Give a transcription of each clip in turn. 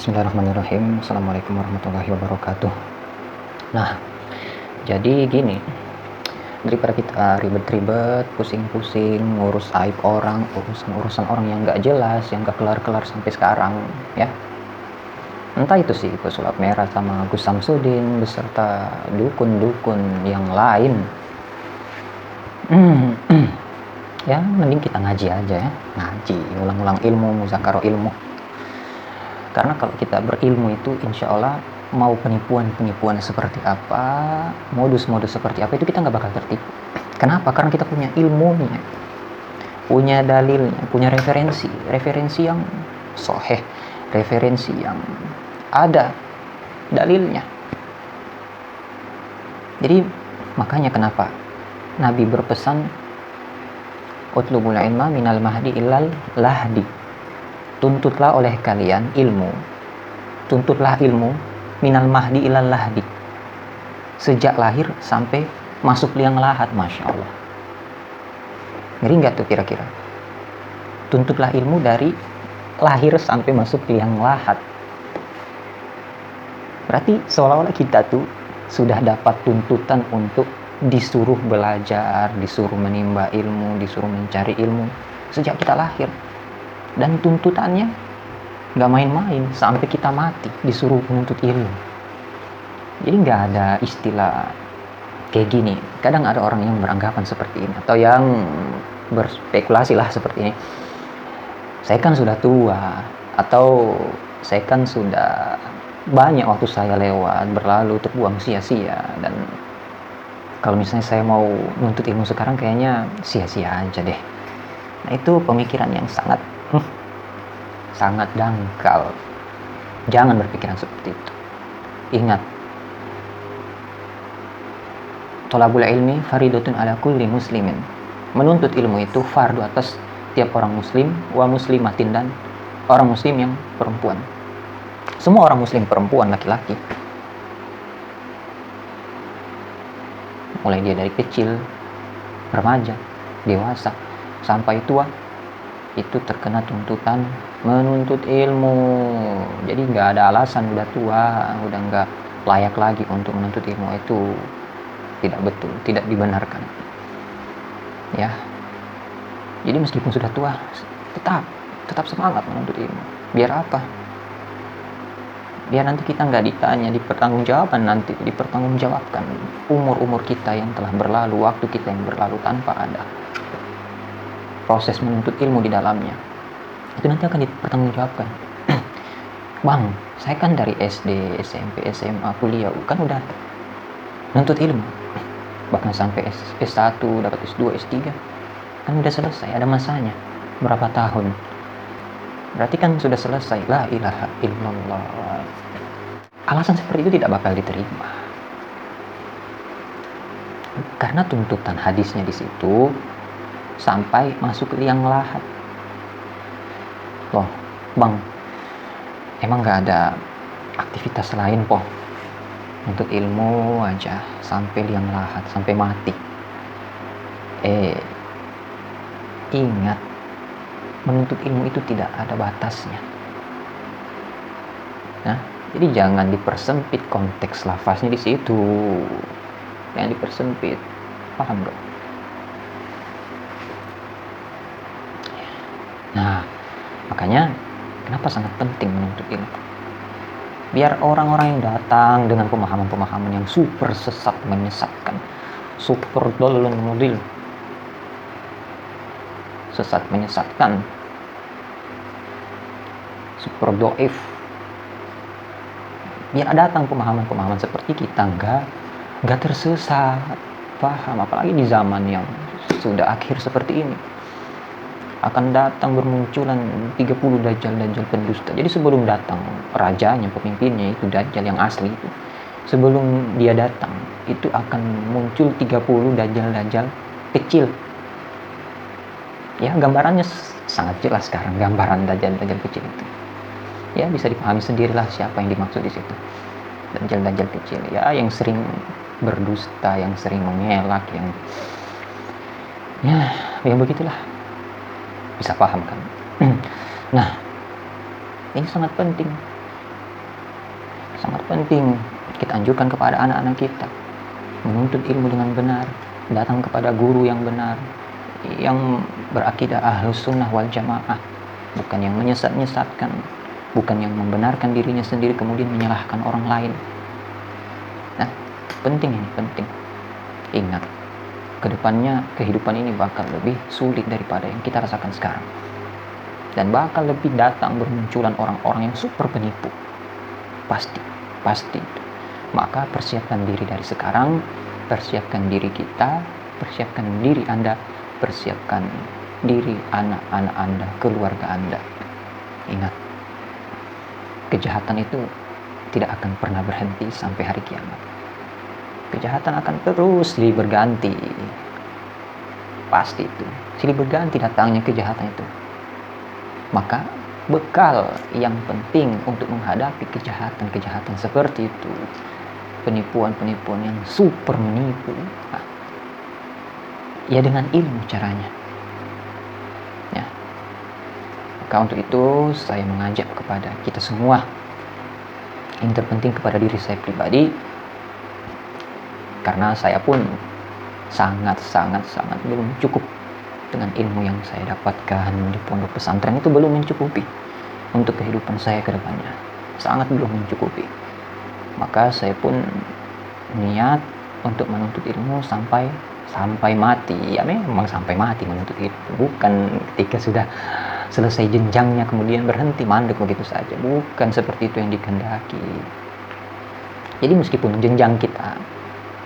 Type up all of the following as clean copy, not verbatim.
Bismillahirrahmanirrahim. Assalamualaikum warahmatullahi wabarakatuh. Nah, jadi gini, daripada kita ribet-ribet, pusing-pusing, ngurus aib orang, urusan orang yang nggak jelas, yang nggak kelar-kelar sampai sekarang, ya. Entah itu si Gus Sulap Merah sama Gus Samsudin beserta dukun-dukun yang lain. Ya, mending kita ngaji aja ya. Ngaji, ulang-ulang ilmu, muzakarah ilmu. Karena kalau kita berilmu itu insya Allah mau penipuan-penipuan seperti apa, modus-modus seperti apa, itu kita nggak bakal tertipu. Kenapa? Karena kita punya ilmunya, punya dalilnya, punya referensi yang sahih, referensi yang ada dalilnya. Jadi makanya kenapa Nabi berpesan utlubul ilma minal mahdi illal lahdi. Tuntutlah oleh kalian ilmu, tuntutlah ilmu minal mahdi ilal lahdi, sejak lahir sampai masuk liang lahat. Masya Allah, ngeri nggak tuh kira-kira? Tuntutlah ilmu dari lahir sampai masuk liang lahat. Berarti seolah-olah kita tuh sudah dapat tuntutan untuk disuruh belajar, disuruh menimba ilmu, disuruh mencari ilmu sejak kita lahir. Dan tuntutannya nggak main-main, sampai kita mati disuruh menuntut ilmu. Jadi nggak ada istilah kayak gini. Kadang ada orang yang beranggapan seperti ini, atau yang berspekulasi lah seperti ini. Saya kan sudah tua, atau saya kan sudah banyak waktu saya lewat, berlalu, terbuang sia-sia. Dan kalau misalnya saya mau nuntut ilmu sekarang, kayaknya sia-sia aja deh. Nah, itu pemikiran yang sangat dangkal. Jangan berpikiran seperti itu. Ingat, thalabul ilmi faridatun ala kulli muslimin. Menuntut ilmu itu fardu atas tiap orang muslim wa muslimatin, dan orang muslim yang perempuan. Semua orang muslim perempuan, laki-laki, mulai dia dari kecil, remaja, dewasa, sampai tua, itu terkena tuntutan menuntut ilmu. Jadi nggak ada alasan udah tua, udah nggak layak lagi untuk menuntut ilmu. Itu tidak betul, tidak dibenarkan ya. Jadi meskipun sudah tua, tetap semangat menuntut ilmu. Biar apa? Biar nanti kita nggak ditanya, dipertanggungjawabkan umur kita yang telah berlalu, waktu kita yang berlalu tanpa ada proses menuntut ilmu di dalamnya. Itu nanti akan dipertanggungjawabkan. Bang, saya kan dari SD, SMP, SMA, kuliah kan udah nuntut ilmu, bahkan sampai S1, dapat S2, S3, kan udah selesai, ada masanya berapa tahun. Berarti kan sudah selesai. La ilaha illallah. Alasan seperti itu tidak bakal diterima, karena tuntutan hadisnya di situ sampai masuk liang lahat. Loh, bang, emang gak ada aktivitas lain po untuk ilmu aja sampai liang lahat, sampai mati? Ingat, menuntut ilmu itu tidak ada batasnya. Nah, jadi jangan dipersempit konteks lafaznya di situ, jangan dipersempit, paham gak? Nah, makanya kenapa sangat penting menuntut ilmu? Biar orang-orang yang datang dengan pemahaman-pemahaman yang super sesat, menyesatkan, super dolun mudil, sesat, menyesatkan, super doif, biar datang pemahaman-pemahaman seperti kita nggak tersesat, paham? Apalagi di zaman yang sudah akhir seperti ini, akan datang bermunculan 30 dajjal pendusta. Jadi sebelum datang rajanya, pemimpinnya itu dajjal yang asli itu, sebelum dia datang itu akan muncul 30 dajjal kecil. Ya, gambarannya sangat jelas sekarang, gambaran dajjal kecil itu. Ya, bisa dipahami sendirilah siapa yang dimaksud di situ. Dajjal kecil, ya, yang sering berdusta, yang sering mengelak, yang begitulah. Bisa paham kan? Nah, ini sangat penting. sangat penting kita anjurkan kepada anak-anak kita menuntut ilmu dengan benar, datang kepada guru yang benar, yang berakidah ahlus sunnah wal jamaah, bukan yang menyesat-nyesatkan, bukan yang membenarkan dirinya sendiri kemudian menyalahkan orang lain. Nah, penting ini, penting. Ingat, kedepannya kehidupan ini bakal lebih sulit daripada yang kita rasakan sekarang. Dan bakal lebih datang bermunculan orang-orang yang super penipu. Pasti. Maka persiapkan diri dari sekarang, persiapkan diri kita, persiapkan diri Anda, persiapkan diri anak-anak Anda, keluarga Anda. Ingat, kejahatan itu tidak akan pernah berhenti sampai hari kiamat. Kejahatan akan terus silih berganti. Pasti itu, silih berganti datangnya kejahatan itu. Maka bekal yang penting untuk menghadapi kejahatan-kejahatan seperti itu, penipuan-penipuan yang super menipu, ya dengan ilmu caranya. Ya. Maka untuk itu saya mengajak kepada kita semua, yang terpenting kepada diri saya pribadi, karena saya pun sangat belum cukup dengan ilmu yang saya dapatkan di pondok pesantren, itu belum mencukupi untuk kehidupan saya ke depannya, sangat belum mencukupi. Maka saya pun niat untuk menuntut ilmu sampai mati. Ya memang sampai mati menuntut ilmu, bukan ketika sudah selesai jenjangnya kemudian berhenti mandek begitu saja, bukan seperti itu yang dikehendaki. Jadi meskipun jenjang kita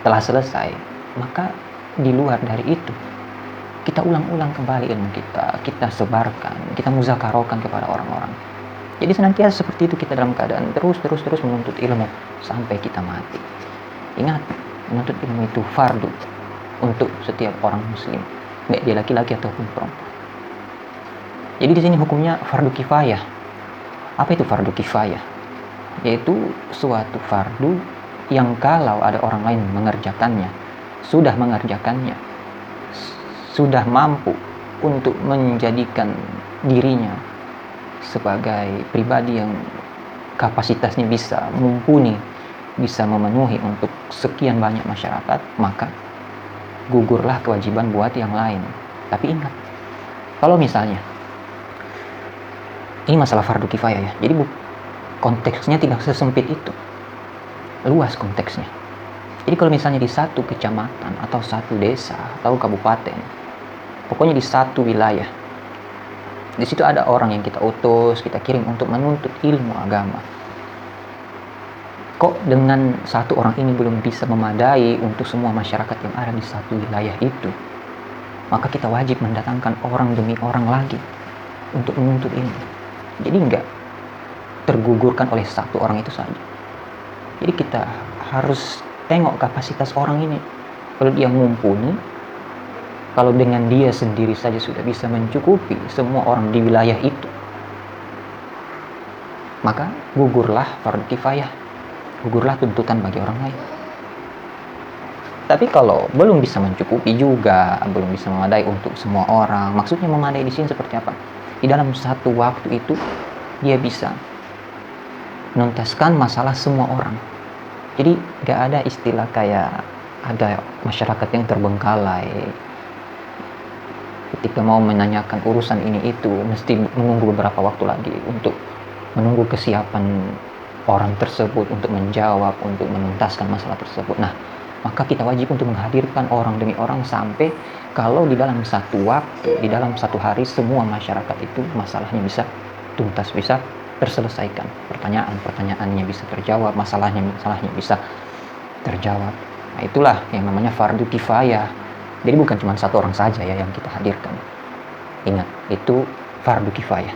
telah selesai, maka di luar dari itu kita ulang-ulang kembali ilmu kita sebarkan, kita muzakarokan kepada orang-orang. Jadi senantiasa seperti itu kita dalam keadaan terus menuntut ilmu sampai kita mati. Ingat, menuntut ilmu itu fardu untuk setiap orang muslim, baik dia laki-laki ataupun perempuan. Jadi di sini hukumnya fardu kifayah. Apa itu fardu kifayah? Yaitu suatu fardu yang kalau ada orang lain sudah mengerjakannya, sudah mampu untuk menjadikan dirinya sebagai pribadi yang kapasitasnya bisa mumpuni, bisa memenuhi untuk sekian banyak masyarakat, maka gugurlah kewajiban buat yang lain. Tapi ingat, kalau misalnya ini masalah fardu kifayah ya, jadi konteksnya tidak sesempit itu, luas konteksnya. Jadi kalau misalnya di satu kecamatan atau satu desa atau kabupaten, pokoknya di satu wilayah, di situ ada orang yang kita utus, kita kirim untuk menuntut ilmu agama. Kok dengan satu orang ini belum bisa memadai untuk semua masyarakat yang ada di satu wilayah itu? Maka kita wajib mendatangkan orang demi orang lagi untuk menuntut ilmu. Jadi enggak tergugurkan oleh satu orang itu saja. Jadi kita harus tengok kapasitas orang ini. Kalau dia mumpuni, kalau dengan dia sendiri saja sudah bisa mencukupi semua orang di wilayah itu, maka gugurlah fardu kifayah, gugurlah tuntutan bagi orang lain. Tapi kalau belum bisa mencukupi juga, belum bisa memadai untuk semua orang, maksudnya memadai di sini seperti apa? Di dalam satu waktu itu dia bisa menuntaskan masalah semua orang. Jadi gak ada istilah kayak ada masyarakat yang terbengkalai, ketika mau menanyakan urusan ini itu mesti menunggu beberapa waktu lagi untuk menunggu kesiapan orang tersebut untuk menjawab, untuk menuntaskan masalah tersebut. Nah, maka kita wajib untuk menghadirkan orang demi orang sampai kalau di dalam satu waktu, di dalam satu hari semua masyarakat itu masalahnya bisa tuntas, bisa terselesaikan, pertanyaannya bisa terjawab, masalahnya bisa terjawab. Nah, itulah yang namanya fardu kifayah. Jadi bukan cuma satu orang saja ya yang kita hadirkan. Ingat, itu fardu kifayah.